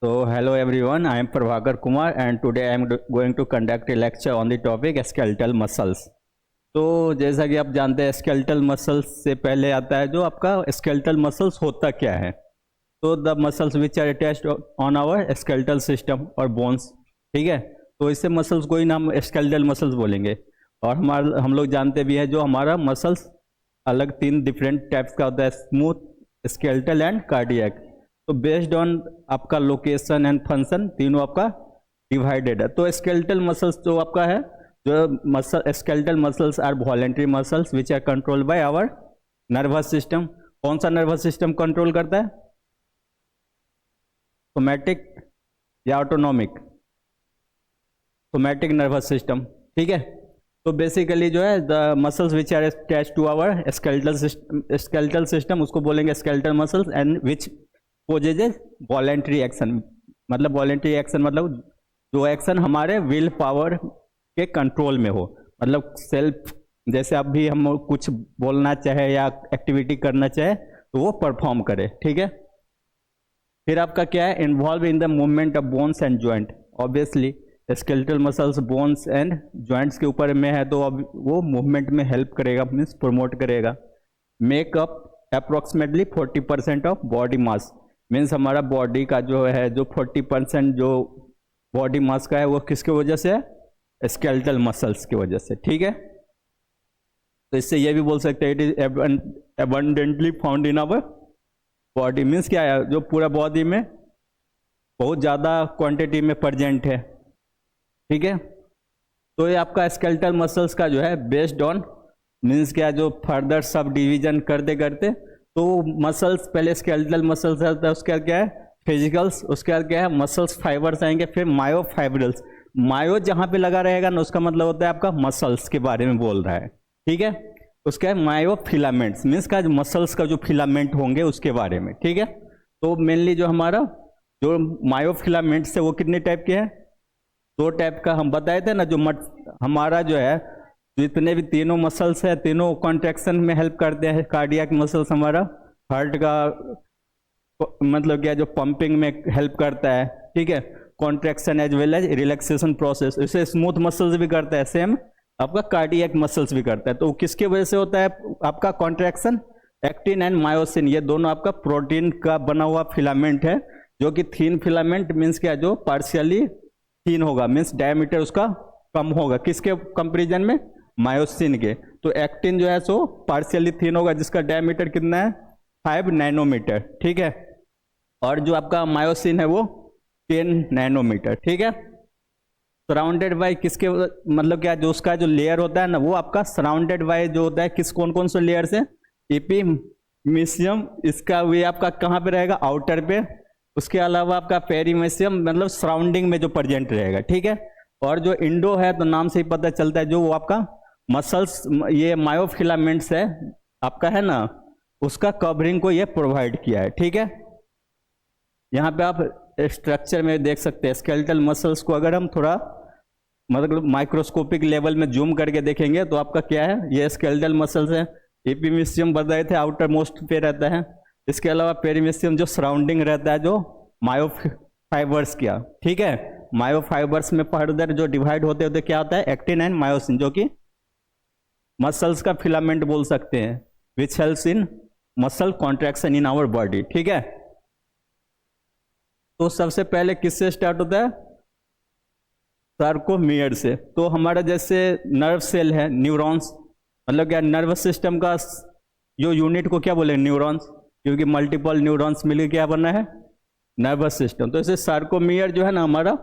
So, hello everyone, I am Prabhakar Kumar and today I am going to conduct a lecture on the topic skeletal muscles. तो जैसा कि आप जानते हैं skeletal muscles से पहले आता है जो आपका skeletal muscles होता क्या है। तो the muscles which are attached on our skeletal system और बोन्स, ठीक है। तो इससे मसल्स को ही नाम skeletal मसल्स बोलेंगे। और हम लोग जानते भी हैं जो हमारा मसल्स अलग तीन डिफरेंट टाइप्स का होता है, स्मूथ, स्केलेटल एंड कार्डियक। तो बेस्ड ऑन आपका लोकेशन एंड फंक्शन तीनों आपका डिवाइडेड है। तो स्केलेटल मसल्स जो आपका है, जो skeletal muscles are voluntary muscles which are controlled by our nervous system. कौन सा नर्वस सिस्टम कंट्रोल करता है? सोमैटिक या ऑटोनॉमिक? सोमैटिक नर्वस सिस्टम, ठीक है। तो बेसिकली जो है the muscles which are attached to our skeletal system उसको बोलेंगे skeletal muscles and which poses voluntary action. मतलब वॉलेंट्री एक्शन मतलब जो एक्शन हमारे विल पावर के कंट्रोल में हो, मतलब सेल्फ, जैसे अब भी हम कुछ बोलना चाहे या एक्टिविटी करना चाहे तो वो परफॉर्म करे, ठीक है। फिर आपका क्या है, involve in the movement of bones and joint. Obviously skeletal muscles bones and joints के ऊपर में है तो अब वो मूवमेंट में हेल्प करेगा, मीन्स प्रमोट करेगा। Make up approximately 40% of body mass. Means हमारा बॉडी का जो है जो 40% जो बॉडी मास का है वो किसके वजह से है? स्केलेटल मसल्स की वजह से, ठीक है। तो इससे ये भी बोल सकते हैं it is abundantly found in our body. Means क्या है, जो पूरा बॉडी में बहुत ज़्यादा क्वांटिटी में प्रेजेंट है, ठीक है। तो ये आपका स्केलेटल मसल्स का जो है बेस्ड ऑन, मीन्स क्या, जो फर्दर सब डिवीजन करते करते तो मसल्स पहले स्केलेटल मसल्स है, उसके बाद क्या है फिजिकल्स, उसके बाद क्या है मसल्स फाइबर्स आएंगे, फिर मायोफाइब्रल्स। मायो जहाँ पे लगा रहेगा ना उसका मतलब होता है आपका मसल्स के बारे में बोल रहा है, ठीक है। उसके बाद मायोफिलामेंट्स, मीन्स का जो मसल्स का जो फिलामेंट होंगे उसके बारे में, ठीक है। तो मेनली जो हमारा जो मायोफिलामेंट्स है वो कितने टाइप के हैं? दो टाइप का हम बताए थे ना। जो हमारा जो है जितने भी तीनों मसल्स है तीनों कॉन्ट्रैक्शन में हेल्प करते हैं। कार्डियक मसल्स हमारा हार्ट का मतलब क्या, जो पंपिंग में हेल्प करता है, ठीक है, contraction as well as relaxation process. इसे स्मूथ मसल्स भी करता है, सेम आपका कार्डियक मसल्स भी करता है। तो किसके वजह से होता है आपका कॉन्ट्रैक्शन? एक्टिन एंड मायोसिन, ये दोनों आपका प्रोटीन का बना हुआ फिलामेंट है, जो कि थीन फिलामेंट मीन्स क्या, जो पार्शियली थीन होगा, मीन्स डायमीटर उसका कम होगा, किसके कंपेरिजन में? मायोसिन के। तो एक्टिन जो है सो पार्शियली थीन होगा, जिसका डायमीटर कितना है? 5 नैनोमीटर, ठीक है। और जो आपका मायोसिन है वो 10 नैनोमीटर, ठीक है। सराउंडेड बाय किसके, मतलब क्या, जो उसका जो लेयर होता है ना वो आपका सराउंडेड बाय जो होता है किस, कौन कौन से लेयर से? एपिमीशियम, इसका वे आपका कहाँ पे रहेगा? आउटर पे। उसके अलावा आपका पेरीमेशियम, मतलब सराउंडिंग में जो प्रेजेंट रहेगा, ठीक है। और जो इंडो है तो नाम से ही पता चलता है जो वो आपका मसल्स, ये मायोफिलामेंट्स है आपका है ना, उसका कवरिंग को ये प्रोवाइड किया है, ठीक है। यहाँ पे आप स्ट्रक्चर में देख सकते हैं स्केलेटल मसल्स को। अगर हम थोड़ा मतलब माइक्रोस्कोपिक लेवल में जूम करके देखेंगे तो आपका क्या है, ये स्केलेटल मसल्स है। एपिमीशियम बताए थे आउटर मोस्ट पे रहता है। इसके अलावा पेरीमेशियम जो सराउंडिंग रहता है जो मायोफाइबर्स किया, ठीक है। मायोफाइबर्स में फर्दर जो डिवाइड होते होते क्या होता है? एक्टिन एंड मायोसिन, जो कि मसल्स का फिलामेंट बोल सकते हैं, which helps in muscle contraction in our body, ठीक है। तो सबसे पहले किससे स्टार्ट होता है? सार्कोमियर से। तो हमारा जैसे नर्व सेल है, न्यूरॉन्स, मतलब क्या, नर्वस सिस्टम का जो यूनिट को क्या बोले? न्यूरॉन्स, क्योंकि मल्टीपल न्यूरॉन्स मिलकर क्या बना है? Nervous system. तो इसे सार्कोमियर जो है ना हमारा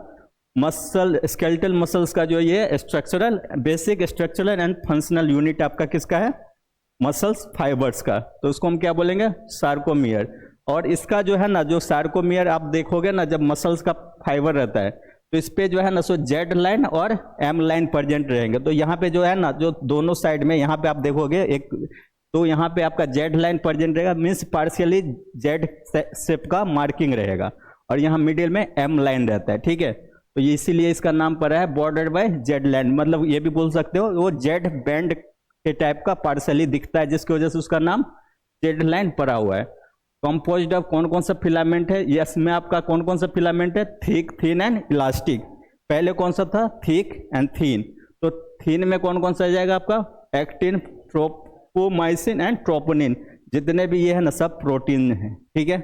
मसल, स्केलेटल मसल्स का जो ये structural, basic structural and functional unit आपका किसका है? मसल्स फाइबर्स का। तो उसको हम क्या बोलेंगे? सार्कोमियर। और इसका जो है ना, जो सार्कोमियर आप देखोगे ना, जब मसल्स का फाइबर रहता है तो इस पे जो है ना सो जेड लाइन और एम लाइन प्रेजेंट रहेंगे। तो यहाँ पे जो है ना, जो दोनों साइड में यहाँ पे आप देखोगे एक, तो यहाँ पे आपका जेड लाइन प्रेजेंट रहेगा, मीन्स पार्शियली जेड शेप का मार्किंग रहेगा, और यहाँ मिडिल में एम लाइन रहता है, ठीक है। तो इसीलिए इसका नाम पड़ा है बॉर्डर्ड बाय जेड लाइन। मतलब ये भी बोल सकते हो वो जेड बैंड के टाइप का पार्शियली दिखता है, जिसकी वजह से उसका नाम जेड लाइन पड़ा हुआ है। कंपोज्ड ऑफ कौन कौन सा फिलामेंट है, यस में आपका कौन कौन सा फिलामेंट है, थिक, थिन एंड इलास्टिक। पहले कौन सा था, थिक एंड थिन, तो थिन में कौन कौन सा आ जाएगा आपका, एक्टिन, ट्रोपोमाइसिन एंड ट्रोपोनिन, जितने भी ये है ना सब प्रोटीन है, ठीक है।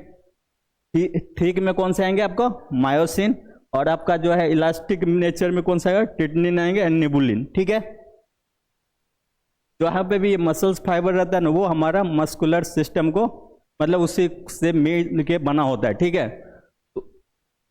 थिक में कौन से आएंगे आपको, मायोसिन, और आपका जो है इलास्टिक नेचर में कौन सा आएगा, टिटनिन आएंगे एंड निबुलिन, ठीक है। तो यहाँ पे भी ये मसल्स फाइबर रहता है ना, वो हमारा मस्कुलर सिस्टम को मतलब उसी से मिल के बना होता है, ठीक है। तो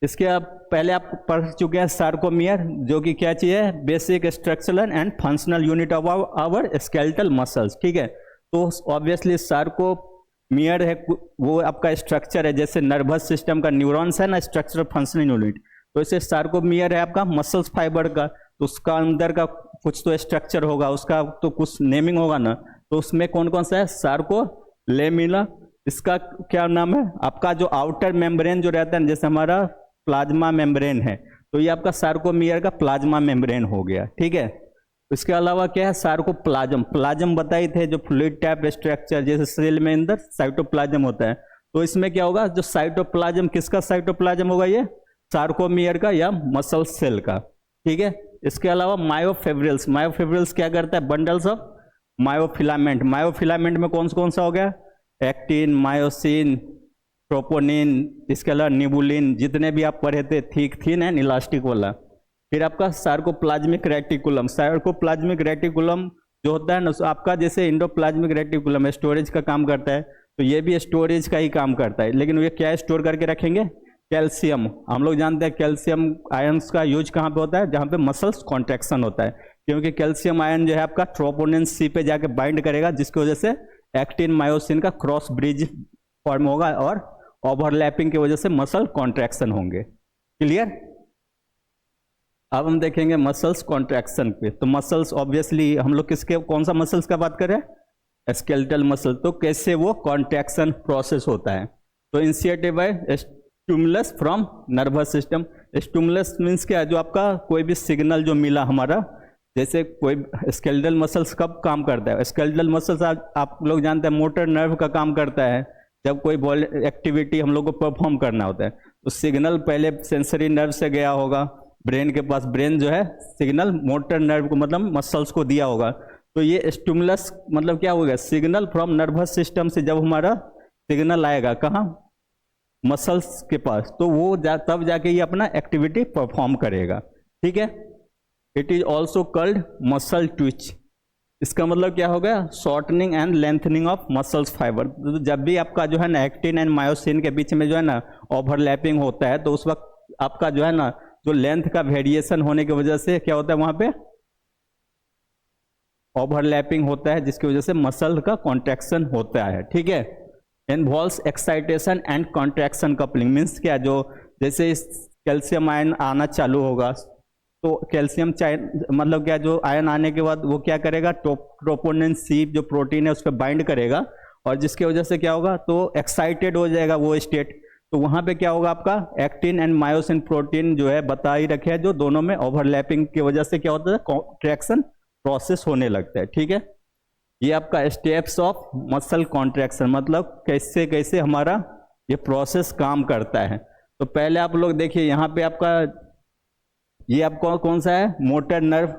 इसके आप पहले आप पढ़ चुके हैं सार्कोमियर, जो कि क्या चीज है, basic structural and functional unit of our skeletal muscles, ठीक है। तो ऑब्वियसली सार्कोमियर है, वो आपका स्ट्रक्चर है, जैसे नर्वस सिस्टम का न्यूरॉन्स है ना स्ट्रक्चरल फंक्शनल यूनिट, तो इसे सार्कोमियर है आपका मसल्स फाइबर का, तो उसका अंदर का कुछ तो स्ट्रक्चर होगा, उसका तो कुछ नेमिंग होगा ना, तो उसमें कौन कौन सा है, सार्कोलेमिना, इसका क्या नाम है आपका, जो आउटर मेम्ब्रेन जो रहता है जैसे हमारा प्लाज्मा मेम्ब्रेन है, तो ये आपका सार्कोमियर का प्लाज्मा मेम्ब्रेन हो गया, ठीक है। इसके अलावा क्या है, सार्कोप्लाज्म, प्लाज्म बताए थे, जो फ्लूइड टाइप स्ट्रक्चर जैसे सेल में अंदर साइटोप्लाज्म होता है, तो इसमें क्या होगा, जो साइटोप्लाज्म, किसका साइटोप्लाज्म होगा, ये सार्कोमियर का या मसल सेल का, ठीक है। इसके अलावा मायोफिब्रिल्स, मायोफिब्रिल्स क्या करता है, बंडल्स ऑफ मायोफिलामेंट, मायोफिलामेंट में कौन सा हो गया, एक्टिन, मायोसिन, ट्रोपोनिन, इसके अलावा निबुलिन, जितने भी आप पढ़े थे, थिक, थिन एंड इलास्टिक वाला। फिर आपका सार्कोप्लाज्मिक रेटिकुलम, सार्कोप्लाज्मिक रेटिकुलम जो होता है ना, आपका जैसे इंडोप्लाज्मिक रेटिकुलम स्टोरेज का काम करता है, तो ये भी स्टोरेज का ही काम करता है, लेकिन ये क्या स्टोर करके रखेंगे, कैल्शियम। हम लोग जानते हैं कैल्शियम आयंस का यूज कहाँ पे होता है, जहाँ पे मसल्स कॉन्ट्रैक्शन होता है, क्योंकि कैल्शियम आयन जो है आपका ट्रोपोनिन सी पे जाके बाइंड करेगा, जिसकी वजह से एक्टिन मायोसिन का क्रॉस ब्रिज फॉर्म होगा और ओवरलैपिंग की वजह से मसल कॉन्ट्रैक्शन होंगे, क्लियर। अब हम देखेंगे मसल्स कॉन्ट्रैक्शन पे, तो मसल्स ऑब्वियसली हम लोग किसके, कौन सा मसल्स का बात कर रहे हैं, स्केलेटल मसल, तो कैसे वो कॉन्ट्रैक्शन प्रोसेस होता है, तो initiated by stimulus from nervous system. Stimulus means क्या, जो आपका कोई भी सिग्नल जो मिला हमारा, जैसे कोई स्केलेटल मसल्स कब काम करता है, स्केलेटल मसल्स आप लोग जानते हैं मोटर नर्व का काम करता है, जब कोई बॉल एक्टिविटी हम लोग को परफॉर्म करना होता है, तो सिग्नल पहले सेंसरी नर्व से गया होगा ब्रेन के पास, ब्रेन जो है सिग्नल मोटर नर्व को मतलब मसल्स को दिया होगा, तो ये स्टिमुलस मतलब क्या होगा, सिग्नल फ्रॉम नर्वस सिस्टम से जब हमारा सिग्नल आएगा कहाँ, मसल्स के पास, तो वो तब जाके ये अपना एक्टिविटी परफॉर्म करेगा, ठीक है। It is also called muscle Twitch, इसका मतलब क्या हो गया, shortening and lengthening of muscles fibre. तो जब भी आपका जो है ना एक्टिन एंड मायोसिन के बीच में जो है ना ओवरलैपिंग होता है, तो उस वक्त आपका जो है ना जो लेंथ का वेरिएशन होने की वजह से क्या होता है, वहां पे ओवरलैपिंग होता है, जिसकी वजह से मसल का कॉन्ट्रैक्शन होता है, ठीक है। Involves excitation and contraction coupling, means क्या, जो जैसे कैल्शियम आयन आना चालू होगा, तो कैल्शियम मतलब क्या, जो आयन आने के बाद वो क्या करेगा, ट्रोपोनिन सी जो प्रोटीन है उस पर बाइंड करेगा, और जिसकी वजह से क्या होगा, तो एक्साइटेड हो जाएगा वो स्टेट, तो वहां पे क्या होगा, आपका एक्टिन एंड मायोसिन प्रोटीन जो है बता ही रखे हैं, जो दोनों में ओवरलैपिंग की वजह से क्या होता है, कॉन्ट्रैक्शन प्रोसेस होने लगता है, ठीक है। ये आपका स्टेप्स ऑफ मसल कॉन्ट्रैक्शन, मतलब कैसे कैसे हमारा ये प्रोसेस काम करता है। तो पहले आप लोग देखिए, यहाँ पे आपका ये आपको कौन सा है, मोटर नर्व।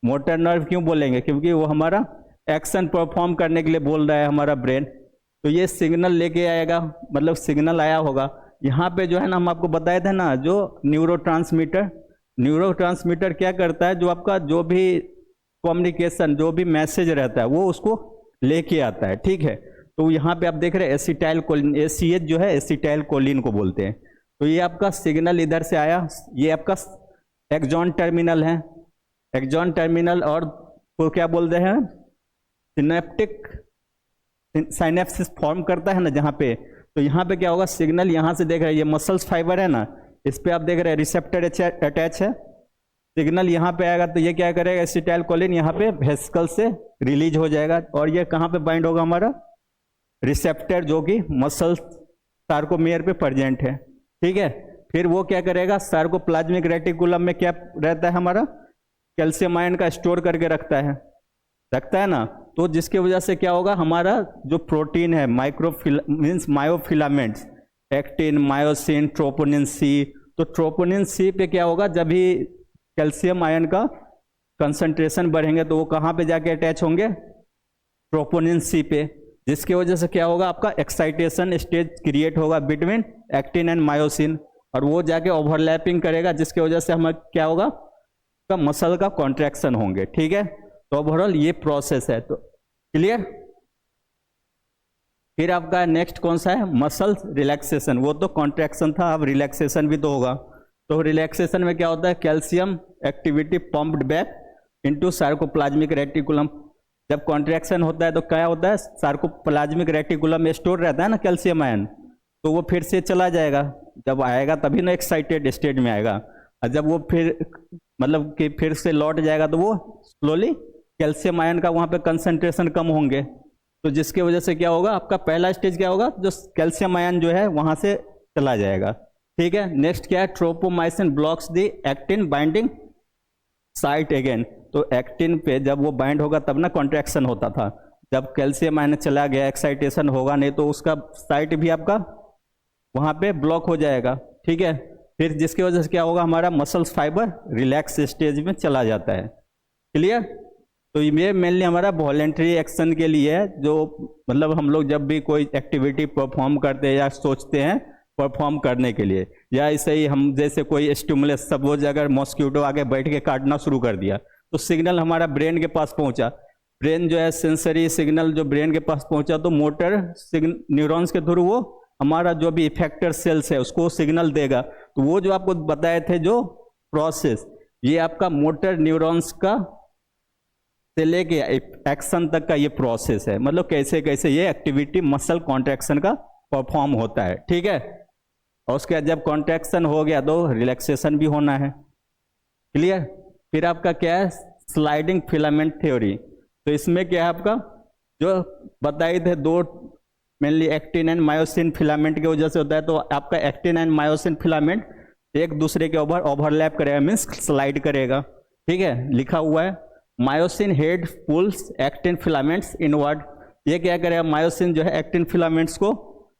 मोटर नर्व क्यों बोलेंगे, क्योंकि वो हमारा एक्शन परफॉर्म करने के लिए बोल रहा है हमारा ब्रेन, तो ये सिग्नल लेके आएगा, मतलब सिग्नल आया होगा यहाँ पे जो है ना, हम आपको बताए थे ना, जो न्यूरोट्रांसमीटर क्या करता है, जो आपका जो भी कम्युनिकेशन, जो भी मैसेज रहता है वो उसको लेके आता है, ठीक है। तो यहाँ पे आप देख रहे हैं एसिटाइल कोलिन, एसीएच जो है एसिटाइल कोलिन को बोलते हैं, तो ये आपका सिग्नल इधर से आया, ये आपका एक्सॉन टर्मिनल है, एक्सॉन टर्मिनल, और वो क्या बोलते हैं, सिनेप्टिक साइनेप्सिस फॉर्म करता है ना जहाँ पे, तो यहाँ पे क्या होगा, सिग्नल यहाँ से देख रहे हैं, ये मसल्स फाइबर है ना, इस पे आप देख रहे हैं रिसेप्टर अटैच है, सिग्नल यहाँ पे आएगा तो ये क्या करेगा, एसिटाइल कोलिन यहाँ पे वेसिकल से रिलीज हो जाएगा, और ये कहाँ पे बाइंड होगा, हमारा रिसेप्टर जो कि मसल सार्कोमियर पे प्रेजेंट है, ठीक है। फिर वो क्या करेगा, सार्कोप्लाज्मिक रेटिकुलम में क्या रहता है हमारा, कैल्शियम आयन का स्टोर करके रखता है ना, तो जिसकी वजह से क्या होगा, हमारा जो प्रोटीन है means myofilaments, actin, myosin, troponin C, तो ट्रोपोनिन सी पे क्या होगा, जब भी कैल्शियम आयन का कंसंट्रेशन बढ़ेंगे तो वो कहाँ पे जाके अटैच होंगे, ट्रोपोनिन सी पे, जिसकी वजह से क्या होगा, आपका एक्साइटेशन स्टेज क्रिएट होगा बिटवीन एक्टिन एंड मायोसिन, और वो जाके ओवरलैपिंग करेगा, जिसकी वजह से हमें क्या होगा, का मसल का कॉन्ट्रैक्शन होंगे। ठीक है, तो ओवरऑल ये प्रोसेस है। तो क्लियर। फिर आपका नेक्स्ट कौन सा है, मसल रिलैक्सेशन। वो तो कॉन्ट्रैक्शन था, अब रिलैक्सेशन भी तो होगा। तो रिलैक्सेशन में क्या होता है, calcium activity pumped back into sarcoplasmic reticulum. जब कॉन्ट्रैक्शन होता है तो क्या होता है, सार्कोप्लाज्मिक रेटिकुलम में स्टोर रहता है ना कैल्शियम आयन, तो वो फिर से चला जाएगा, जब आएगा तभी ना एक्साइटेड स्टेज में आएगा, और जब वो फिर मतलब कि फिर से लौट जाएगा तो वो स्लोली कैल्शियम आयन का वहाँ पे कंसंट्रेशन कम होंगे, तो जिसकी वजह से क्या होगा, आपका पहला स्टेज क्या होगा, जो कैल्शियम आयन जो है वहाँ से चला जाएगा। ठीक है, नेक्स्ट क्या है, ट्रोपोमाइसिन blocks the actin binding site again. तो एक्टिन पे जब वो बाइंड होगा तब ना कॉन्ट्रैक्शन होता था, जब कैल्शियम आयन चला गया एक्साइटेशन होगा नहीं, तो उसका साइट भी आपका वहाँ पे ब्लॉक हो जाएगा। ठीक है, फिर जिसकी वजह से क्या होगा, हमारा मसल्स फाइबर रिलैक्स स्टेज में चला जाता है। क्लियर। तो ये मेनली हमारा वॉलेंट्री एक्शन के लिए है, जो मतलब हम लोग जब भी कोई एक्टिविटी परफॉर्म करते हैं या सोचते हैं परफॉर्म करने के लिए, या ऐसे ही हम जैसे कोई स्टिमुलस, सपोज अगर मॉस्क्यूटो आगे बैठ के काटना शुरू कर दिया तो सिग्नल हमारा ब्रेन के पास पहुंचा, ब्रेन जो है सेंसरी सिग्नल जो ब्रेन के पास पहुंचा, तो मोटर न्यूरॉन्स के थ्रू वो हमारा जो भी इफेक्टर सेल्स है उसको सिग्नल देगा। तो वो जो आपको बताए थे जो प्रोसेस, ये आपका मोटर न्यूरॉन्स का से लेके एक्शन तक का ये प्रोसेस है, मतलब कैसे कैसे ये एक्टिविटी मसल कॉन्ट्रैक्शन का परफॉर्म होता है। ठीक है, और उसके बाद जब कॉन्ट्रैक्शन हो गया तो रिलैक्सेशन भी होना है। क्लियर। फिर आपका क्या है, स्लाइडिंग फिलामेंट थ्योरी। तो इसमें क्या है, आपका जो बताए थे दो mainly actin and myosin filament की वजह से होता है, तो आपका एक्टिन एंड मायोसिन फिलामेंट एक दूसरे के ऊपर ओवरलैप करेगा, मीन्स स्लाइड करेगा। ठीक है, लिखा हुआ है myosin head pulls actin filaments inward. ये क्या करेगा, मायोसिन जो है एक्टिन फिलामेंट्स को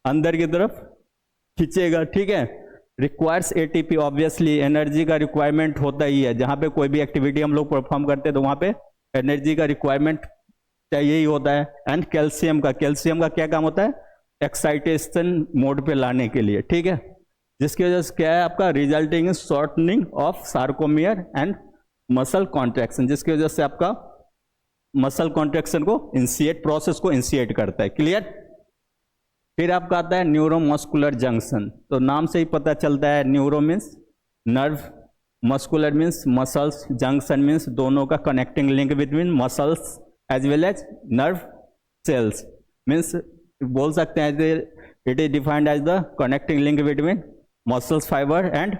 अंदर की तरफ खींचेगा। ठीक है, रिक्वायर्स एटीपी, ऑब्वियसली एनर्जी का रिक्वायरमेंट होता ही है, जहाँ पे कोई भी एक्टिविटी हम लोग परफॉर्म करते हैं तो वहाँ पे एनर्जी का रिक्वायरमेंट चाहिए ही होता है। एंड कैल्शियम का क्या काम होता है, एक्साइटेशन मोड पे लाने के लिए। ठीक है, जिसकी वजह से क्या है, आपका resulting in shortening of sarcomere and muscle contraction, जिसकी वजह से आपका मसल कॉन्ट्रैक्शन को प्रोसेस को इनिशिएट करता है। क्लियर। फिर आपका आता है न्यूरोमस्कुलर जंक्शन। तो नाम से ही पता चलता है, neuro means nerve, muscular means muscles, junction means दोनों का connecting link between muscles as well as nerve cells, means बोल सकते हैं it is defined as the connecting link between muscles fibre and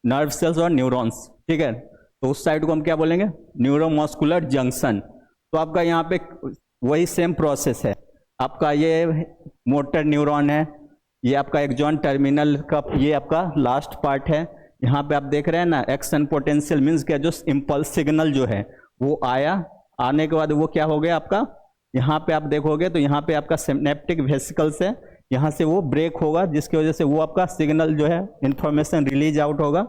nerve cells और neurons. ठीक है, तो उस साइड को हम क्या बोलेंगे, न्यूरोमस्कुलर जंक्शन। तो आपका यहाँ पे वही सेम प्रोसेस है, आपका ये मोटर न्यूरॉन है, ये आपका एक्सॉन टर्मिनल का ये आपका लास्ट पार्ट है। यहाँ पे आप देख रहे हैं ना, एक्शन पोटेंशियल मीन्स क्या, जो इम्पल्स सिग्नल जो है वो आया, आने के बाद वो क्या हो गया आपका, यहाँ पे आप देखोगे तो यहाँ पे आपका सिनेप्टिक वेसिकल्स है, यहाँ से वो ब्रेक होगा, जिसकी वजह से वो आपका सिग्नल जो है इंफॉर्मेशन रिलीज आउट होगा।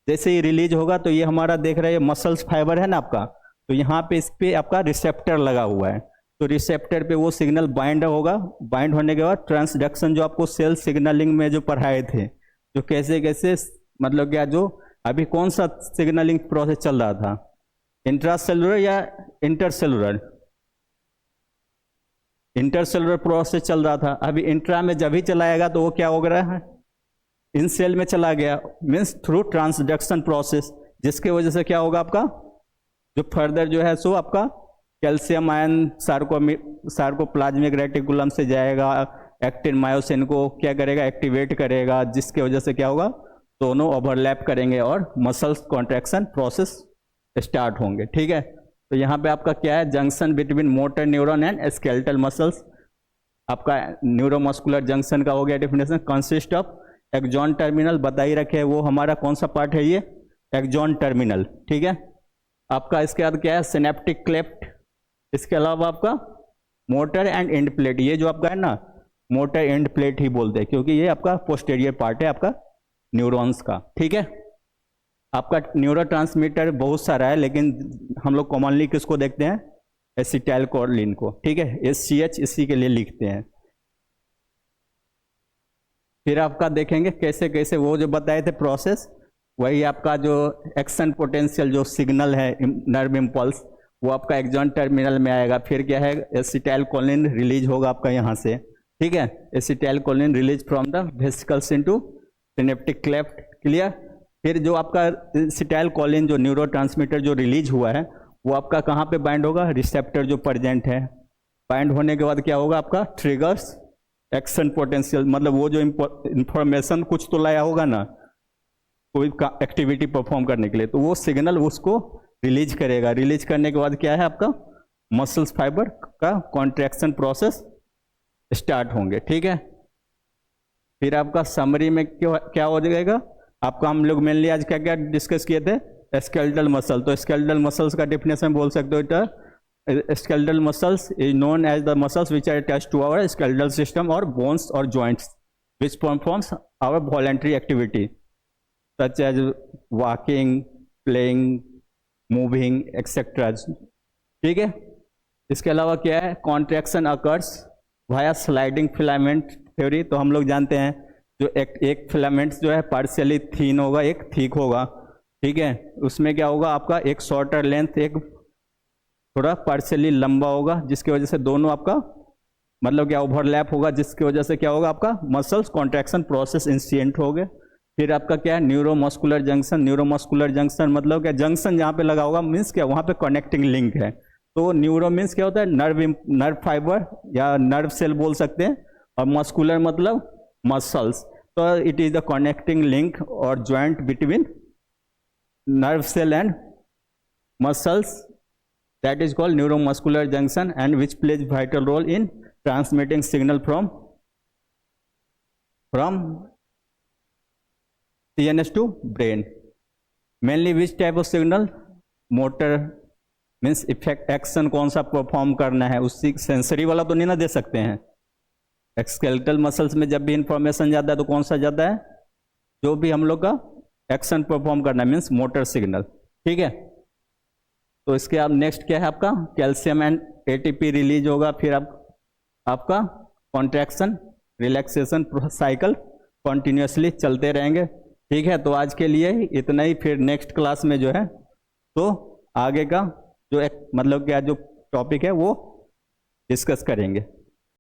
जैसे ही रिलीज होगा तो ये हमारा देख रहे हैं मसल्स फाइबर है ना आपका, तो यहाँ पे इस पे आपका रिसेप्टर लगा हुआ है, तो रिसेप्टर पे वो सिग्नल बाइंड होगा। बाइंड होने के बाद ट्रांसडक्शन जो आपको सेल सिग्नलिंग में जो पढ़ाए थे, जो कैसे कैसे मतलब क्या, जो अभी कौन सा सिग्नलिंग प्रोसेस चल रहा था, इंट्रासेलुलर या इंटरसेलुलर, इंटरसेलुलर प्रोसेस चल रहा था। अभी इंट्रा में जब ही चलाएगा तो वो क्या हो रहा है, इन सेल में चला गया, मीन्स थ्रू ट्रांसडक्शन प्रोसेस, जिसके वजह से क्या होगा, आपका जो फर्दर जो है सो आपका कैल्शियम आयन सार्कोप्लाज्मिक रेटिकुलम से जाएगा, एक्टिन मायोसिन को क्या करेगा, एक्टिवेट करेगा, जिसके वजह से क्या होगा, दोनों ओवरलैप करेंगे और मसल्स कॉन्ट्रैक्शन प्रोसेस स्टार्ट होंगे। ठीक है, तो यहाँ पे आपका क्या है, junction between motor neuron and skeletal muscles. आपका न्यूरोमस्कुलर जंक्शन का हो गया definition, consist of axon terminal, बता ही रखे वो हमारा कौन सा पार्ट है, ये एक्सॉन टर्मिनल। ठीक है, आपका इसके बाद क्या है, सिनेप्टिक क्लेफ्ट, इसके अलावा आपका मोटर एंड एंड प्लेट, ये जो आपका है ना मोटर एंड प्लेट ही बोलते हैं, क्योंकि ये आपका पोस्टेरियर पार्ट है आपका न्यूरॉन्स का। ठीक है, आपका न्यूरोट्रांसमीटर बहुत सारा है, लेकिन हम लोग कॉमनली किसको देखते हैं, एसिटाइलकोलिन को। ठीक है, SCH इसी के लिए लिखते हैं। फिर आपका देखेंगे कैसे कैसे वो जो बताए थे प्रोसेस, वही आपका जो एक्शन पोटेंशियल जो सिग्नल है नर्व इम्पल्स, वो आपका एक्सॉन टर्मिनल में आएगा। फिर क्या है, एसिटाइलकोलिन रिलीज होगा आपका यहाँ से। ठीक है, acetylcholine release from the vesicles into synaptic cleft. Clear. फिर जो आपका एसिटाइलकोलिन जो न्यूरोट्रांसमीटर जो रिलीज हुआ है, वो आपका कहाँ पे बाइंड होगा, रिसेप्टर जो प्रेजेंट है। बाइंड होने के बाद क्या होगा, आपका ट्रिगर्स एक्शन पोटेंशियल, मतलब वो जो इंफॉर्मेशन कुछ तो लाया होगा ना कोई एक्टिविटी परफॉर्म करने के लिए, तो वो सिग्नल उसको रिलीज करेगा। रिलीज करने के बाद क्या है, आपका मसल्स फाइबर का कॉन्ट्रैक्शन प्रोसेस स्टार्ट होंगे। ठीक है, फिर आपका समरी में क्या हो जाएगा, आपका हम लोग मेनली आज क्या क्या डिस्कस किए थे, स्केलेटल मसल। तो स्केलेटल मसल्स का डेफिनेशन बोल सकते हो, it skeletal muscles is known as the muscles which are attached to our skeletal system or bones or joints which performs our voluntary activity such as walking, playing, moving etc. ठीक है, इसके अलावा क्या है, contraction occurs via sliding filament theory। तो हम लोग जानते हैं जो एक फिलामेंट जो है पार्शियली थीन होगा, एक थिक होगा। ठीक है, उसमें क्या होगा, आपका एक शॉर्टर लेंथ, एक थोड़ा पार्शियली लंबा होगा, जिसकी वजह से दोनों आपका मतलब क्या ओवरलैप होगा, जिसकी वजह से क्या होगा, आपका मसल्स कॉन्ट्रैक्शन प्रोसेस इंस्टिएंट हो गए। फिर आपका क्या है, न्यूरोमस्कुलर जंक्शन। न्यूरोमस्कुलर जंक्शन मतलब क्या, जंक्शन जहाँ पे लगा होगा मीन्स क्या, वहाँ पे कनेक्टिंग लिंक है। तो न्यूरो मीन्स क्या होता है, नर्व फाइबर या नर्व सेल बोल सकते हैं, और मस्कुलर मतलब मसल्स। तो it is the connecting link और joint between nerve cell and muscles, that is called neuromuscular junction and which plays vital role in transmitting signal from CNS to brain. Mainly which type of signal, motor means effect action कौन सा perform करना है, उसी sensory वाला तो नहीं ना दे सकते हैं। स्केलेटल मसल्स में जब भी इंफॉर्मेशन जाता है तो कौन सा जाता है, जो भी हम लोग का एक्शन परफॉर्म करना है मीन्स मोटर सिग्नल। ठीक है, तो इसके अब नेक्स्ट क्या है, आपका कैल्शियम एंड ATP रिलीज होगा। फिर आपका कॉन्ट्रैक्शन रिलैक्सेशन साइकिल कॉन्टिन्यूसली चलते रहेंगे। ठीक है, तो आज के लिए इतना ही। फिर नेक्स्ट क्लास में जो है तो आगे का जो एक मतलब क्या जो टॉपिक है वो डिस्कस करेंगे।